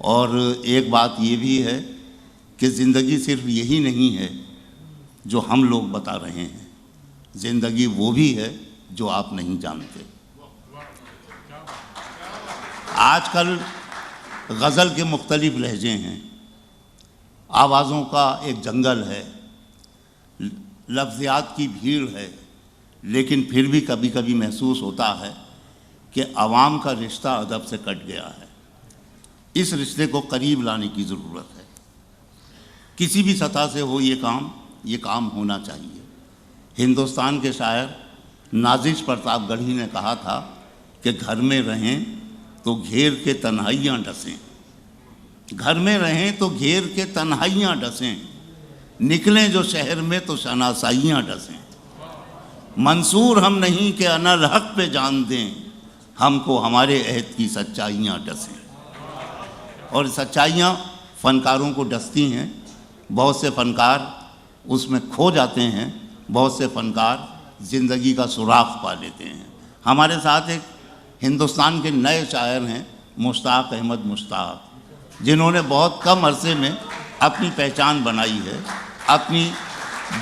और एक बात ये भी है कि ज़िंदगी सिर्फ यही नहीं है जो हम लोग बता रहे हैं, ज़िंदगी वो भी है जो आप नहीं जानते। आजकल गज़ल के मुख्तलिफ लहजे हैं, आवाज़ों का एक जंगल है, लफ्ज़ियात की भीड़ है, लेकिन फिर भी कभी कभी महसूस होता है कि आवाम का रिश्ता अदब से कट गया है। इस रिश्ते को करीब लाने की ज़रूरत है। किसी भी सतह से हो ये काम होना चाहिए। हिंदुस्तान के शायर नाजिश प्रतापगढ़ी ने कहा था कि घर में रहें तो घेर के तन्हाइयाँ डसें, घर में रहें तो घेर के तन्हाइयाँ डसें, निकलें जो शहर में तो शनासाइयाँ डसें। मंसूर हम नहीं कि अनल हक पे जान दें, हमको हमारे अहद की सच्चाइयाँ डसें। और सच्चाइयाँ फ़नकारों को डसती हैं। बहुत से फ़नकार उसमें खो जाते हैं, बहुत से फ़नकार ज़िंदगी का सुराख पा लेते हैं। हमारे साथ एक हिंदुस्तान के नए शायर हैं मुश्ताक अहमद मुश्ताक, जिन्होंने बहुत कम अरसे में अपनी पहचान बनाई है, अपनी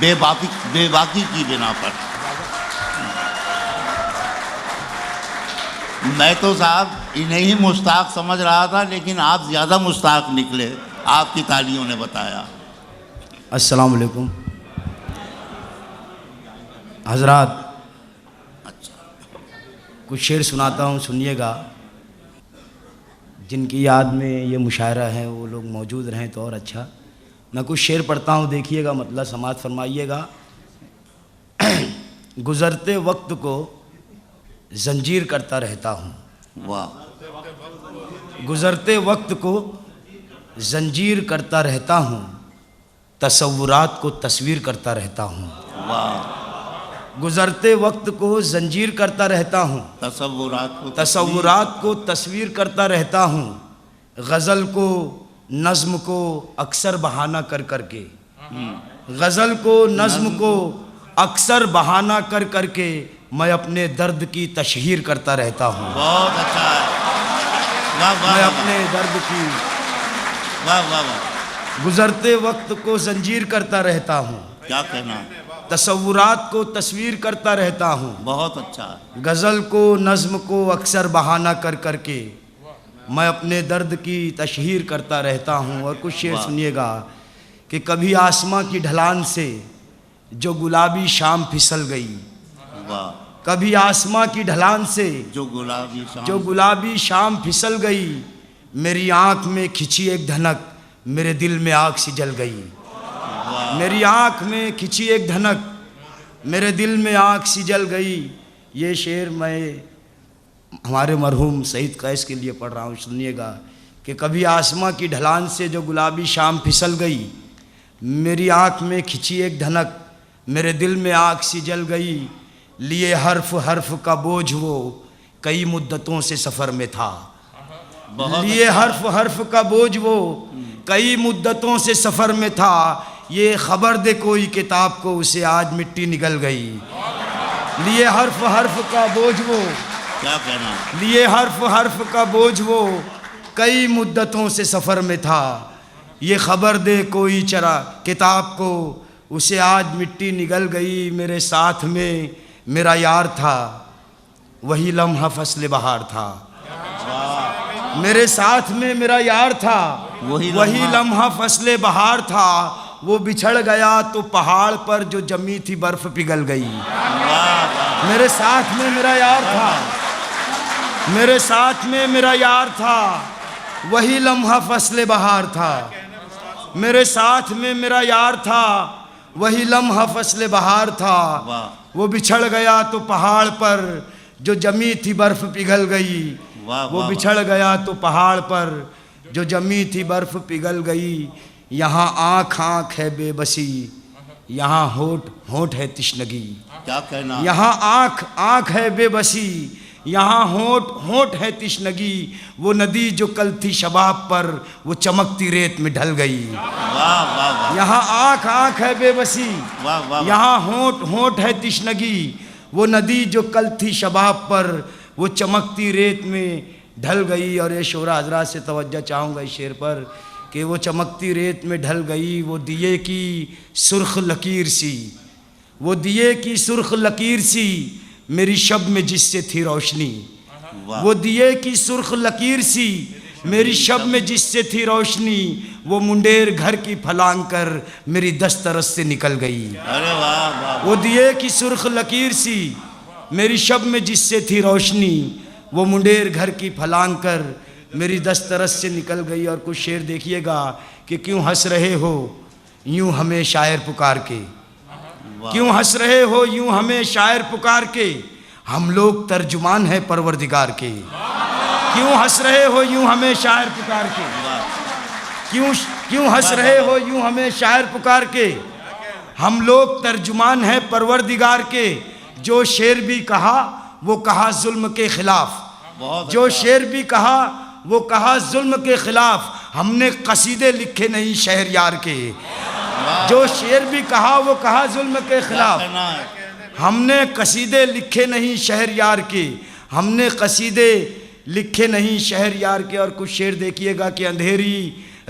बेबाकी की बिना पर। मैं तो साहब इन्हें ही मुश्ताक समझ रहा था, लेकिन आप ज़्यादा मुश्ताक निकले, आपकी तालियों ने बताया। अस्सलाम वालेकुम हज़रात। अच्छा, कुछ शेर सुनाता हूँ, सुनिएगा। जिनकी याद में ये मुशायरा है वो लोग मौजूद रहें तो और अच्छा। मैं कुछ शेर पढ़ता हूँ, देखिएगा, मतलब समाअत फरमाइएगा। गुज़रते वक्त को जंजीर करता रहता हूँ, वाह। गुज़रते वक्त को जंजीर करता रहता हूँ, तसव्वुरात को तस्वीर करता रहता हूँ। वाह। गुज़रते वक्त को जंजीर करता रहता हूँ, तसव्वुरात को तस्वीर करता रहता हूँ। गज़ल को नज़्म को अक्सर बहाना कर करके, गज़ल को नज़्म को अक्सर बहाना कर करके मैं अपने दर्द की तशहीर करता रहता हूँ। बहुत अच्छा है, वाह वाह। मैं अपने दर्द की, वाह वाह वाह। गुज़रते वक्त को जंजीर करता रहता हूँ, क्या कहना, तसव्वुरात को तस्वीर करता रहता हूँ। बहुत अच्छा है। गज़ल को नज़्म को अक्सर बहाना कर करके मैं अपने दर्द की तशहीर करता रहता हूँ। और कुछ शेर सुनिएगा कि कभी आसमां की ढलान से जो गुलाबी शाम फिसल गई, वाह। कभी आसमां की ढलान से जो गुलाबी शाम फिसल गई, मेरी आँख में खिंची एक धनक मेरे दिल में आग सी जल गई। मेरी आँख में खिंची एक धनक मेरे दिल में आग सी जल गई। ये शेर मैं हमारे मरहूम सईद कैस के लिए पढ़ रहा हूँ, सुनिएगा कि कभी आसमां की ढलान से जो गुलाबी शाम फिसल गई, मेरी आँख में खिंची एक धनक मेरे दिल में आग सी जल गई। लिए हर्फ हर्फ का बोझ वो कई मुद्दतों से सफ़र में था, लिए हर्फ हर्फ का बोझ वो कई मुद्दतों से सफ़र में था। ये खबर दे कोई किताब को उसे आज मिट्टी निकल गई। लिए हर्फ हर्फ का बोझ वो, क्या कहना, लिए हर्फ हर्फ का बोझ वो कई मुद्दतों से सफ़र में था। ये खबर दे कोई चरा किताब को उसे आज मिट्टी निकल गई। मेरे साथ में मेरा यार था, वही लम्हा फसले बहार था। मेरे साथ में मेरा यार था, वही लम्हा फसले बहार था। वो बिछड़ गया तो पहाड़ पर जो जमी थी बर्फ पिघल गई। मेरे साथ में मेरा यार था, मेरे साथ में मेरा यार था, वही लम्हा फसले बहार था। मेरे साथ में मेरा यार था, वही लम्हा फसले बहार था। वो बिछड़ गया तो पहाड़ पर जो जमी थी बर्फ पिघल गई। वो बिछड़ गया तो पहाड़ पर जो जमी थी बर्फ पिघल गई। यहाँ आँख आँख है बेबसी, यहाँ होठ होठ है तिश्नगी। क्या कहना, यहाँ आँख आँख है बेबसी, यहाँ होठ होठ है तिश्नगी। वो नदी जो कल थी शबाब पर वो चमकती रेत में ढल गई। वाह वाह वाह। यहाँ आँख आँख है बेबसी, वाह वाह। यहाँ होठ होठ है तिश्नगी। वो नदी जो कल थी शबाब पर वो चमकती रेत में ढल गई। और ये शोरा हजरात से तवज्जो चाहूँगा इस शेर पर कि वो चमकती रेत में ढल गई, वो दिए की सुर्ख लकीर सी, वो दिए की सुर्ख लकीर सी मेरी शब में जिससे थी रोशनी, वो दिए की सुर्ख लकीर सी मेरी शब में जिससे थी रोशनी, वो मुंडेर घर की फलांग कर मेरी दस्तरस से निकल गई। अरे वाह वाह। वो दिए की सुर्ख लकीर सी मेरी शब में जिससे थी रोशनी, वो मुंडेर घर की फलांग कर मेरी दस्तरस से निकल गई। और कुछ शेर देखिएगा कि क्यों हंस रहे हो यूं हमें शायर पुकार के, क्यों हंस रहे हो यूं हमें शायर पुकार के, हम लोग तर्जुमान हैं परवरदिगार के। क्यों हंस रहे हो यूं हमें शायर पुकार के, क्यों हंस रहे हो यूं हमें शायर पुकार के, हम लोग तर्जुमान हैं परवरदिगार के। जो शेर भी कहा वो कहा जुल्म के खिलाफ, जो शेर भी कहा वो कहा जुल्म के खिलाफ, हमने कसीदे लिखे नहीं शहरयार के। जो शेर भी कहा वो कहा जुल्म के खिलाफ, हमने कसीदे लिखे नहीं शहरयार के, हमने कसीदे लिखे नहीं शहरयार के। और कुछ शेर देखिएगा कि अंधेरी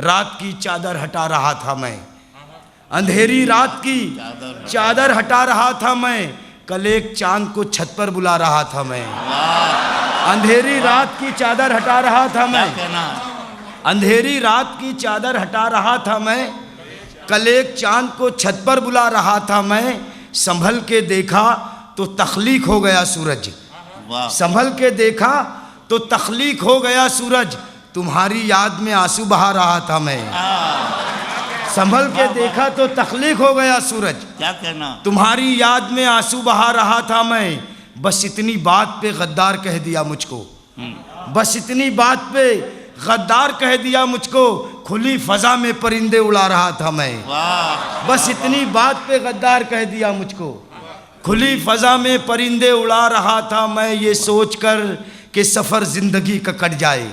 रात की चादर हटा रहा था मैं, अंधेरी रात की चादर हटा रहा था मैं, कल एक चांद को छत पर बुला रहा था मैं। अंधेरी रात की चादर हटा रहा था मैं, अंधेरी रात की चादर हटा रहा था मैं, कल एक चांद को छत पर बुला रहा था मैं। संभल के देखा तो तख्लीक हो गया सूरज, संभल के देखा तो तख्लीक हो गया सूरज, तुम्हारी याद में आंसू बहा रहा था मैं। संभल के देखा तो तख्लीक हो गया सूरज, क्या कहना, तुम्हारी याद में आंसू बहा रहा था मैं। बस इतनी बात पे गद्दार कह दिया मुझको, बस इतनी बात पे गद्दार कह दिया मुझको, खुली फजा में परिंदे उड़ा रहा था मैं। बस इतनी बात पे गद्दार कह दिया मुझको, खुली फजा में परिंदे उड़ा रहा था मैं। ये सोचकर कि सफ़र ज़िंदगी का कट जाए,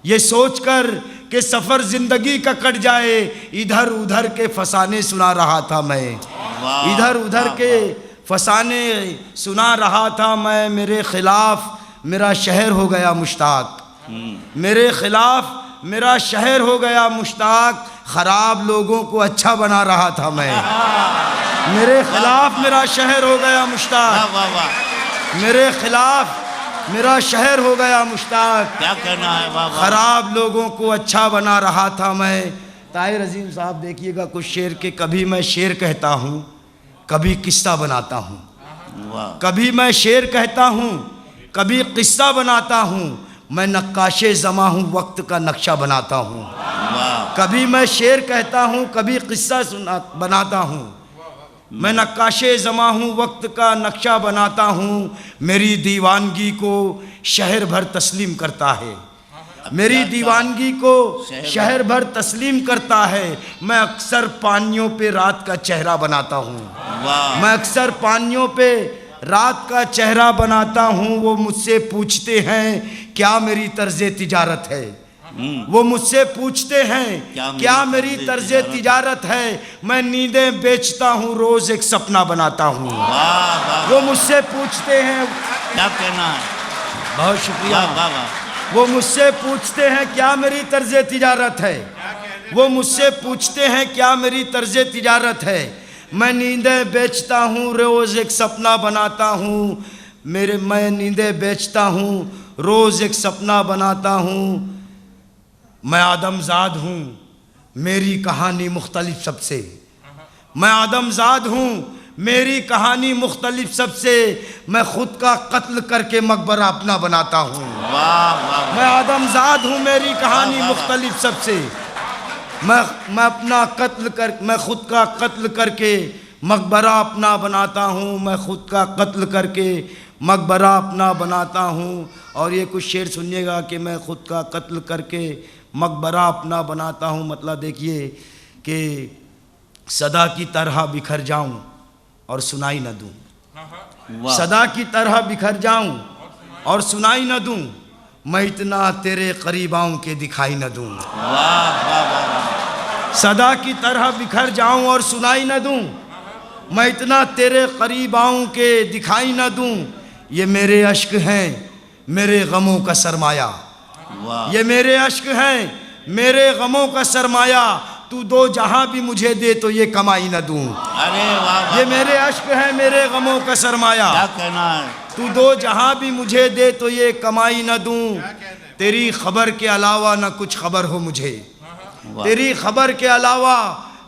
ये सोचकर कि सफ़र ज़िंदगी का कट जाए, इधर उधर के फसाने सुना रहा था मैं, इधर उधर के फसाने सुना रहा था मैं। मेरे खिलाफ मेरा शहर हो गया मुश्ताक, मेरे खिलाफ मेरा शहर हो गया मुश्ताक, ख़राब लोगों को अच्छा बना रहा था मैं। मेरे खिलाफ मेरा शहर हो गया मुश्ताक, मेरे खिलाफ मेरा शहर हो गया मुश्ताक, क्या कहना है बाबा, खराब लोगों को अच्छा बना रहा था मैं। ताहिर अजीम साहब देखिएगा कुछ शेर के, कभी मैं शेर कहता हूँ कभी किस्सा बनाता हूँ, कभी मैं शेर कहता हूँ कभी किस्सा बनाता हूँ, मैं नक्काशे ज़मा हूँ वक्त का नक्शा बनाता हूँ। कभी मैं शेर कहता हूँ कभी किस्सा बनाता हूँ, मैं नक्काशे ज़मा हूँ वक्त का नक्शा बनाता हूँ। मेरी दीवानगी को शहर भर तस्लीम करता है, मेरी दीवानगी को शहर भर तस्लीम करता है। मैं अक्सर पानियों पे रात का चेहरा बनाता हूँ, मैं अक्सर पानियों पे रात का चेहरा बनाता हूँ। वो मुझसे पूछते हैं क्या मेरी तर्ज़े तिजारत है, वो मुझसे पूछते हैं क्या मेरी तर्ज़े तिजारत है। मैं नींदें बेचता हूँ रोज़ एक सपना बनाता हूँ। वो मुझसे पूछते हैं, क्या कहना है, बहुत शुक्रिया। वो मुझसे पूछते हैं क्या मेरी तर्ज़े तिजारत है, वो मुझसे पूछते हैं क्या मेरी तर्ज़े तिजारत है। मैं नींदें बेचता हूँ रोज़ एक सपना बनाता हूँ, मैं नींदें बेचता हूँ रोज़ एक सपना बनाता हूँ। मैं आदमजाद हूँ मेरी कहानी मुख्तलिफ सबसे, मैं आदमजाद हूँ मेरी कहानी मुख्तलिफ सबसे। मैं खुद का कत्ल करके मकबरा अपना बनाता हूँ। मैं आदमजाद हूँ मेरी कहानी मुख्तलिफ सबसे, मैं खुद का कत्ल करके मकबरा अपना बनाता हूँ, मैं खुद का कत्ल करके मकबरा अपना बनाता हूँ। और ये कुछ शेर सुनिएगा कि मैं खुद का कत्ल करके मकबरा अपना बनाता हूँ। मतलब देखिए कि सदा की तरह बिखर जाऊँ और सुनाई न दूँ, सदा की तरह बिखर जाऊँ और सुनाई न दूँ, मैं इतना तेरे करीब आऊँ के दिखाई न दूँ। सदा की तरह बिखर जाऊँ और सुनाई न दूँ, मैं इतना तेरे करीब आऊँ के दिखाई न दूँ। ये मेरे अश्क हैं मेरे गमों का सरमाया। वाह ये मेरे अश्क हैं मेरे गमों का सरमाया, तू दो जहां भी मुझे दे तो ये कमाई न दूं। अरे वाह ये मेरे अश्क हैं मेरे गमों का सरमाया, क्या कहना है। तू दो जहां भी मुझे दे तो ये कमाई न दूं। तेरी खबर के अलावा न कुछ खबर हो मुझे, तेरी खबर के अलावा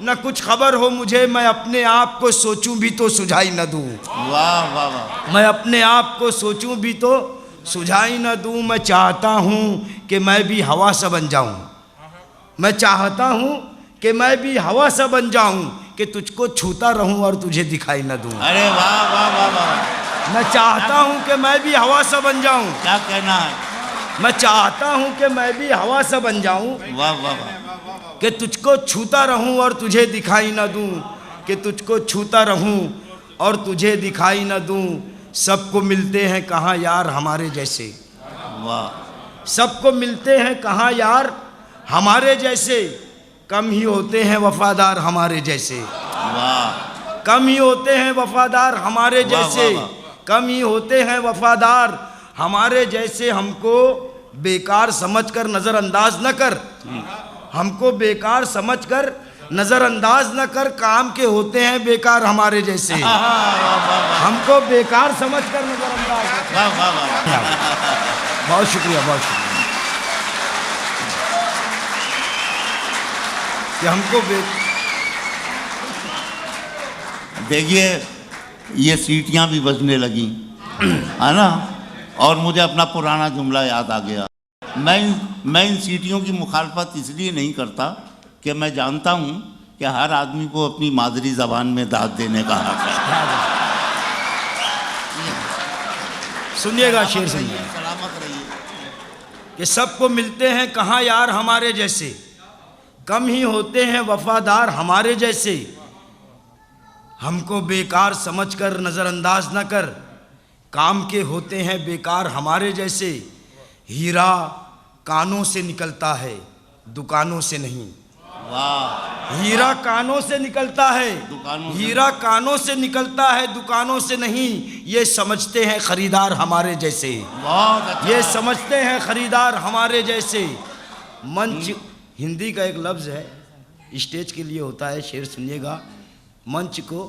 न कुछ खबर हो मुझे, मैं अपने आप को सोचूं भी तो सुझाई न दूं। वाह वाह वाह। मैं अपने आप को सोचूं भी तो सुझाई न दूं। मैं चाहता हूं कि मैं भी हवा सा बन जाऊं, मैं चाहता हूं कि मैं भी हवा सा बन जाऊं, कि तुझको छूता रहूं और तुझे दिखाई न दूं। अरे वाह वाह वाह वाह। मैं चाहता हूं कि मैं भी हवा सा बन जाऊं, क्या कहना है। मैं चाहता हूं कि मैं भी हवा सा बन जाऊं, वाह वाह वाह। कि तुझको छूता रहूं और तुझे दिखाई न दूं, कि तुझको छूता रहूं और तुझे दिखाई न दूं। सबको मिलते हैं कहाँ यार हमारे जैसे, वाह। सबको मिलते हैं कहाँ यार हमारे जैसे, कम ही होते हैं वफादार हमारे जैसे। वाह। कम ही होते हैं वफादार हमारे जैसे, वाह, वाह। कम ही होते हैं वफादार हमारे जैसे। हमको बेकार समझकर नज़रअंदाज न कर, हमको बेकार समझकर नज़रअंदाज न कर, काम के होते हैं बेकार हमारे जैसे। हमको बेकार समझकर नज़रअंदाज न कर। वाह वाह वाह। बहुत शुक्रिया, बहुत शुक्रिया कि हमको देखिए ये सीटियां भी बजने लगी है ना, और मुझे अपना पुराना जुमला याद आ गया। मैं इन सीटियों की मुखालफत इसलिए नहीं करता कि मैं जानता हूँ कि हर आदमी को अपनी मादरी ज़बान में दाद देने का हक है। सुनिएगा शेर, सुनिएगा। सलामत रहिए। कि सबको मिलते हैं कहाँ यार हमारे जैसे, कम ही होते हैं वफादार हमारे जैसे। हमको बेकार समझकर नज़रअंदाज न कर, काम के होते हैं बेकार हमारे जैसे। हीरा कानों से निकलता है दुकानों से नहीं। वाह। हीरा कानों से निकलता है, दुकानों से। हीरा कानों से निकलता है दुकानों से नहीं। ये समझते हैं खरीदार हमारे जैसे, बहुत अच्छा। ये समझते हैं खरीदार हमारे जैसे। मंच हिंदी का एक लफ्ज़ है, स्टेज के लिए होता है। शेर सुनिएगा, मंच को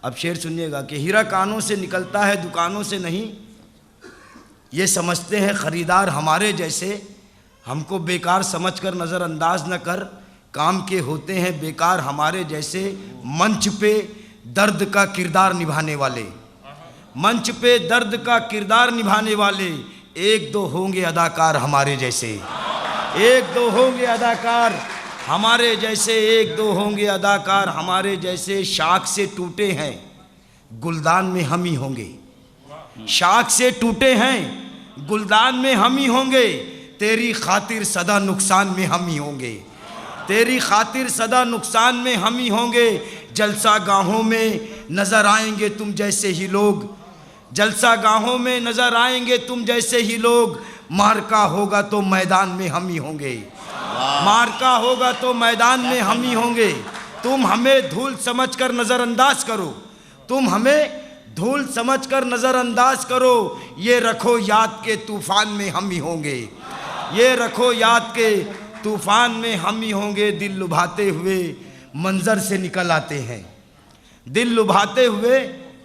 अब शेर सुनिएगा कि हीरा कानों से निकलता है दुकानों से नहीं, ये समझते हैं खरीदार हमारे जैसे। हमको बेकार समझकर नज़रअंदाज न कर, काम के होते हैं बेकार हमारे जैसे। मंच पे दर्द का किरदार निभाने वाले, मंच पे दर्द का किरदार निभाने वाले, एक दो होंगे अदाकार हमारे जैसे। एक दो होंगे अदाकार हमारे जैसे, एक दो होंगे अदाकार हमारे जैसे। शाख से टूटे हैं गुलदान में हम ही होंगे, शाख से टूटे हैं गुलदान में हम ही होंगे। तेरी खातिर सदा नुकसान में हम ही होंगे, तेरी खातिर सदा नुकसान में हम ही होंगे। जलसा गाहों में नज़र आएंगे तुम जैसे ही लोग, जलसा गाहों में नज़र आएंगे तुम जैसे ही लोग। मार्का होगा तो मैदान में हम ही होंगे, मार्का होगा तो मैदान में हम ही होंगे। तुम हमें धूल समझकर नज़रअंदाज करो, तुम हमें धूल समझकर नज़रअंदाज करो। ये रखो याद के तूफ़ान में हम ही होंगे, ये रखो याद के तूफ़ान में हम ही होंगे। दिल लुभाते हुए मंज़र से निकल आते हैं, दिल लुभाते हुए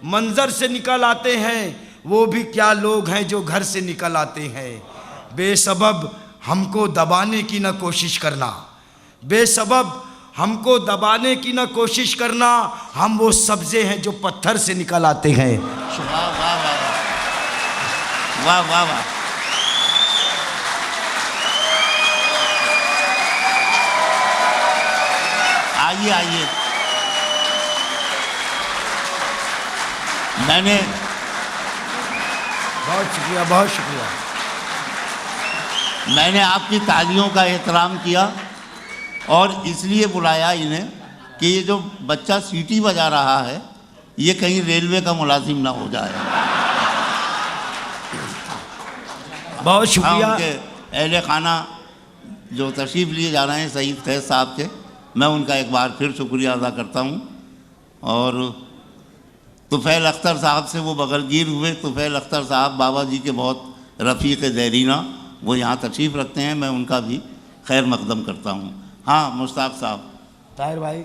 मंज़र से निकल आते हैं। वो भी क्या लोग हैं जो घर से निकल आते हैं। बेसबब हमको दबाने की न कोशिश करना, बेसबब हमको दबाने की न कोशिश करना। हम वो सब्ज़े हैं जो पत्थर से निकल आते हैं। वाह वाह वाह वाह वाह वाह। आइए आइए, मैंने बहुत शुक्रिया, बहुत शुक्रिया। मैंने आपकी तालियों का एहतराम किया और इसलिए बुलाया इन्हें कि ये जो बच्चा सीटी बजा रहा है ये कहीं रेलवे का मुलाजिम ना हो जाए। बहुत शुक्रिया। उनके अहले खाना जो तशरीफ़ लिए जा रहे हैं सईद फैज़ साहब के, मैं उनका एक बार फिर शुक्रिया अदा करता हूँ। और तुफ़ैल अख्तर साहब से वो बगलगीर हुए। तुफ़ैल अख्तर साहब बाबा जी के बहुत रफ़ीक़ देरीना, वो यहाँ तशरीफ़ रखते हैं, मैं उनका भी खैर मकदम करता हूँ। हाँ मुश्ताक साहब। ताहिर भाई,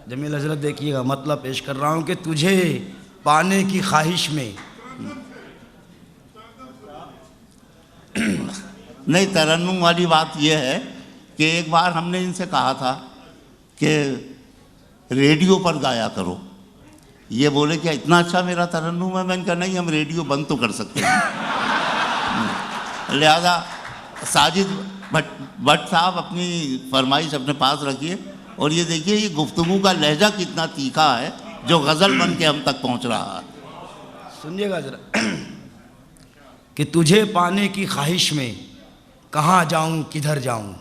जमील हजरत देखिएगा, मतलब पेश कर रहा हूँ कि तुझे पाने की ख्वाहिश में नहीं, तरन्नुम वाली बात यह है कि एक बार हमने इनसे कहा था कि रेडियो पर गाया करो। ये बोले क्या इतना अच्छा मेरा तरन्नुम है? मैंने कहा नहीं, हम रेडियो बंद तो कर सकते हैं। लिहाजा साजिद भट्ट साहब अपनी फरमाइश अपने पास रखिए, और ये देखिए ये गुफ्तगू का लहजा कितना तीखा है जो गज़ल बन के हम तक पहुँच रहा है। सुनिएगा जरा कि तुझे पाने की ख्वाहिश में कहाँ जाऊँ किधर जाऊँ,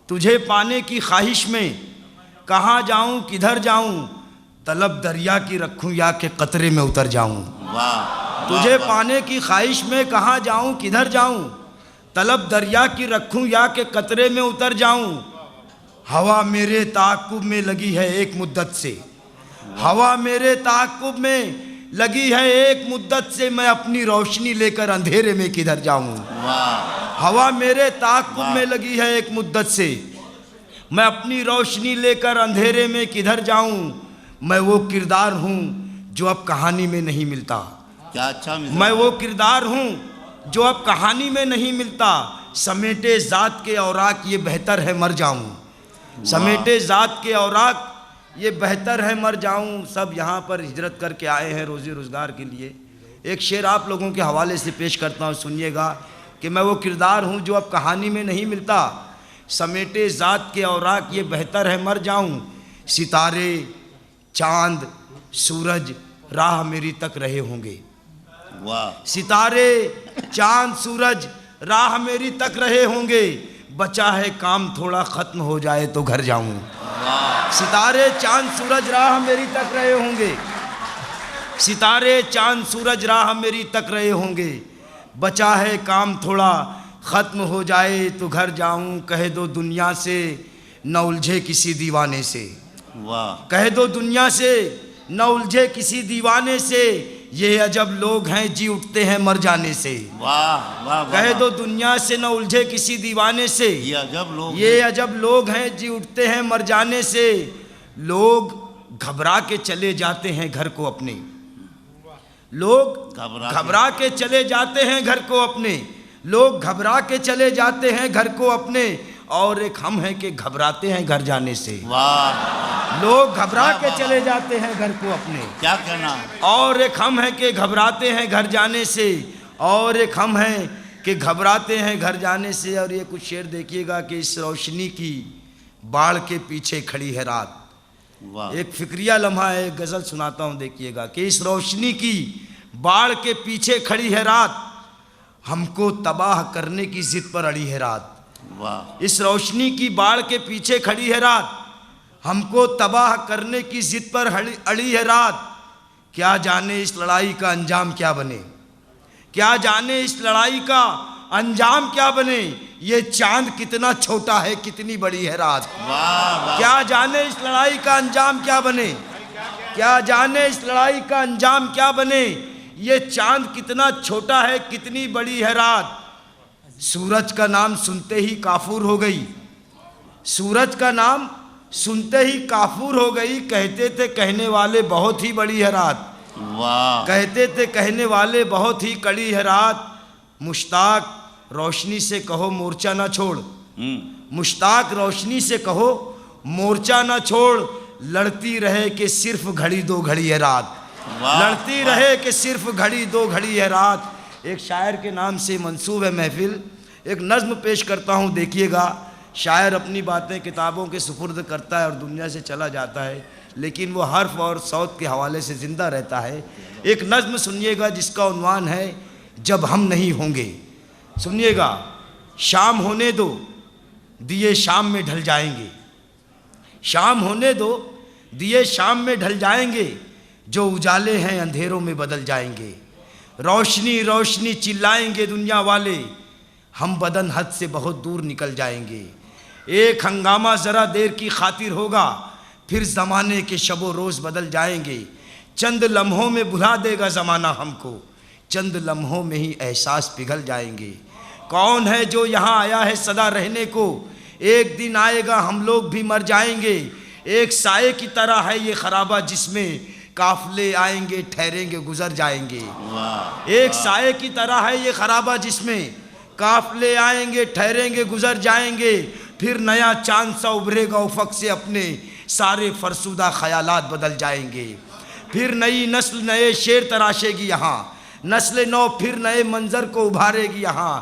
तुझे पाने की ख्वाहिश में कहाँ जाऊँ किधर जाऊँ, तलब दरिया की रखूँ या के कतरे में उतर जाऊँ। वाह, तुझे पाने की ख्वाहिश में कहाँ जाऊँ किधर जाऊँ, तलब दरिया की रखूँ या के कतरे में उतर जाऊँ। हवा मेरे ताक़ुब में लगी है एक मुद्दत से, हवा मेरे ताक़ुब में लगी है एक मुद्दत से, मैं अपनी रोशनी लेकर अंधेरे में किधर जाऊँ। हवा मेरे ताक़ुब में लगी है एक मुद्दत से, मैं अपनी रोशनी लेकर अंधेरे में किधर जाऊँ। मैं वो किरदार हूँ जो अब कहानी में नहीं मिलता। क्या अच्छा मिजाज। मैं वो किरदार हूँ जो अब कहानी में नहीं मिलता, समेटे ज़ात के औराक ये बेहतर है मर जाऊँ, समेटे ज़ात के औराक ये बेहतर है मर जाऊँ। सब यहाँ पर हिजरत करके आए हैं रोज़ी रोज़गार के लिए। एक शेर आप लोगों के हवाले से पेश करता हूँ, सुनिएगा कि मैं वो किरदार हूँ जो अब कहानी में नहीं मिलता, समेटे ज़ात के औराक ये बेहतर है मर जाऊँ। सितारे चाँद सूरज राह मेरी तक रहे होंगे, वाह, सितारे चाँद सूरज राह मेरी तक रहे होंगे, बचा है काम थोड़ा ख़त्म हो जाए तो घर जाऊँ। सितारे चाँद सूरज राह मेरी तक रहे होंगे, सितारे चाँद सूरज राह मेरी तक रहे होंगे, बचा है काम थोड़ा ख़त्म हो जाए तो घर जाऊँ। कह दो दुनिया से न उलझे किसी दीवाने से, वाह, कह दो दुनिया से न उलझे किसी दीवाने से, ये अजब लोग हैं जी उठते हैं मर जाने से। वाह वाह, कह दो दुनिया से न उलझे किसी दीवाने से, ये अजब लोग, ये अजब लोग हैं जी उठते हैं मर जाने से। लोग घबरा के चले जाते हैं घर को अपने, लोग घबरा के चले जाते हैं घर को अपने, लोग घबरा के चले जाते हैं घर को अपने, और एक हम हैं कि घबराते हैं घर जाने से। वाह, लोग घबरा के चले जाते हैं घर को अपने, क्या कहना, और एक हम हैं कि घबराते हैं घर जाने से, और एक हम हैं कि घबराते हैं घर जाने से। और ये कुछ शेर देखिएगा कि इस रोशनी की बाढ़ के पीछे खड़ी है रात। वाह, एक फिक्रिया लम्हा है, एक गज़ल सुनाता हूँ, देखिएगा कि इस रोशनी की बाढ़ के पीछे खड़ी है रात, हमको तबाह करने की जिद पर अड़ी है रात। वाह, इस रोशनी की बाढ़ के पीछे खड़ी है रात, हमको तबाह करने की जिद पर अड़ी है रात। क्या जाने इस लड़ाई का अंजाम क्या बने, क्या जाने इस लड़ाई का अंजाम क्या बने, ये चांद कितना छोटा है कितनी बड़ी है रात। वाह, वाह, क्या जाने इस लड़ाई का अंजाम क्या बने, क्या जाने इस लड़ाई का अंजाम क्या बने, ये चांद कितना छोटा है कितनी बड़ी है रात। सूरज का नाम सुनते ही काफूर हो गई, सूरज का नाम सुनते ही काफूर हो गई, कहते थे कहने वाले बहुत ही बड़ी है रात। वाह, कहते थे कहने वाले बहुत ही कड़ी है रात। मुश्ताक रोशनी से कहो मोर्चा ना छोड़, मुश्ताक रोशनी से कहो मोर्चा ना छोड़, लड़ती रहे कि सिर्फ घड़ी दो घड़ी है रात, लड़ती रहे कि सिर्फ घड़ी दो घड़ी है रात। एक शायर के नाम से मंसूब है महफिल, एक नज़्म पेश करता हूँ, देखिएगा। शायर अपनी बातें किताबों के सुपुर्द करता है और दुनिया से चला जाता है, लेकिन वो हर्फ और सौत के हवाले से ज़िंदा रहता है। एक नज़्म सुनिएगा जिसका उन्वान है जब हम नहीं होंगे। सुनिएगा, शाम होने दो दिए शाम में ढल जाएंगे, शाम होने दो दिए शाम में ढल जाएंगे, जो उजाले हैं अंधेरों में बदल जाएंगे। रोशनी रोशनी चिल्लाएंगे दुनिया वाले, हम बदन हद से बहुत दूर निकल जाएंगे। एक हंगामा ज़रा देर की खातिर होगा, फिर ज़माने के शबो रोज़ बदल जाएंगे। चंद लम्हों में भुला देगा ज़माना हमको, चंद लम्हों में ही एहसास पिघल जाएंगे। कौन है जो यहाँ आया है सदा रहने को, एक दिन आएगा हम लोग भी मर जाएंगे। एक साए की तरह है ये खराबा जिसमें काफले आएंगे ठहरेंगे गुजर जाएंगे। एक साए की तरह है ये खराबा जिसमें काफले आएंगे ठहरेंगे गुजर जाएंगे। फिर नया चांद सा उभरेगा उफक से, अपने सारे फरसुदा ख्यालात बदल जाएंगे। फिर नई नस्ल नए शेर तराशेगी यहाँ, नस्ल नौ फिर नए मंजर को उभारेगी यहाँ।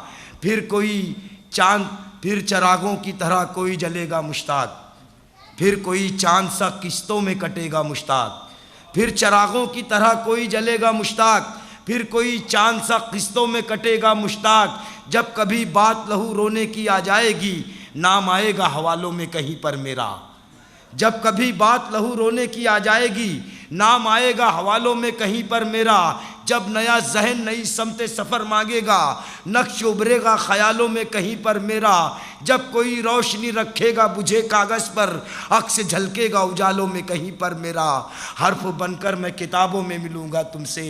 फिर कोई चांद, फिर चरागों की तरह कोई जलेगा मुश्ताक, फिर कोई चांद सा किस्तों में कटेगा मुश्ताक। फिर चरागों की तरह कोई जलेगा मुश्ताक, फिर कोई चांद सा किस्तों में कटेगा मुश्ताक। जब कभी बात लहू रोने की आ जाएगी, नाम आएगा हवालों में कहीं पर मेरा। जब कभी बात लहू रोने की आ जाएगी, नाम आएगा हवालों में कहीं पर मेरा। जब नया जहन नई समते सफ़र मांगेगा, नक्श उभरेगा ख्यालों में कहीं पर मेरा। जब कोई रोशनी रखेगा बुझे कागज़ पर, अक्स झलकेगा उजालों में कहीं पर मेरा। हर्फ बनकर मैं किताबों में मिलूँगा तुमसे,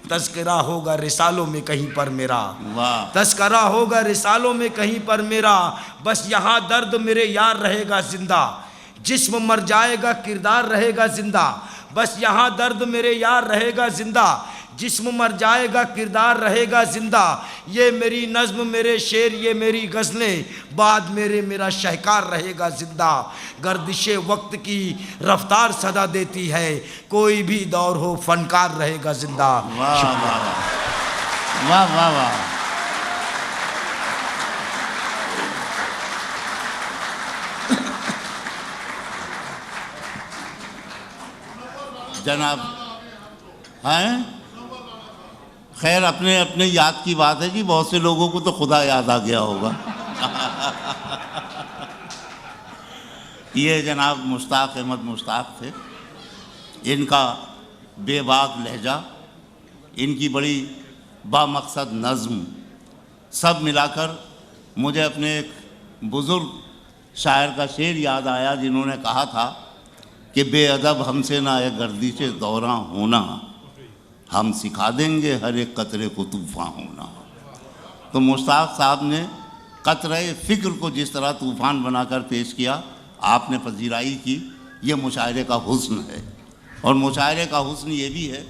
तज़किरा होगा रिसालों में कहीं पर मेरा। तज़किरा होगा रिसालों में कहीं पर मेरा। बस यहाँ दर्द मेरे यार रहेगा ज़िंदा, जिस्म मर जाएगा किरदार रहेगा ज़िंदा। बस यहाँ दर्द मेरे यार रहेगा ज़िंदा, जिस्म मर जाएगा किरदार रहेगा ज़िंदा। ये मेरी नज़्म मेरे शेर ये मेरी गज़लें, बाद मेरे मेरा शहकार रहेगा ज़िंदा। गर्दिश वक्त की रफ्तार सदा देती है, कोई भी दौर हो फनकार रहेगा ज़िंदा। वाह वाह वाह वाह वाह। जनाब हैं, खैर अपने अपने याद की बात है जी, बहुत से लोगों को तो खुदा याद आ गया होगा। ये जनाब मुश्ताक अहमद मुश्ताक थे। इनका बेबाक लहजा, इनकी बड़ी बामकसद नज़्म, सब मिलाकर मुझे अपने एक बुज़ुर्ग शायर का शेर याद आया, जिन्होंने कहा था कि बेअदब हमसे ना ये गर्दिश दौरां होना, हम सिखा देंगे हर एक कतरे को तूफ़ान होना। तो मुश्ताक साहब ने कतरे फ़िक्र को जिस तरह तूफ़ान बनाकर पेश किया, आपने पजीराई की, ये मुशायरे का हुस्न है। और मुशायरे का हुस्न ये भी है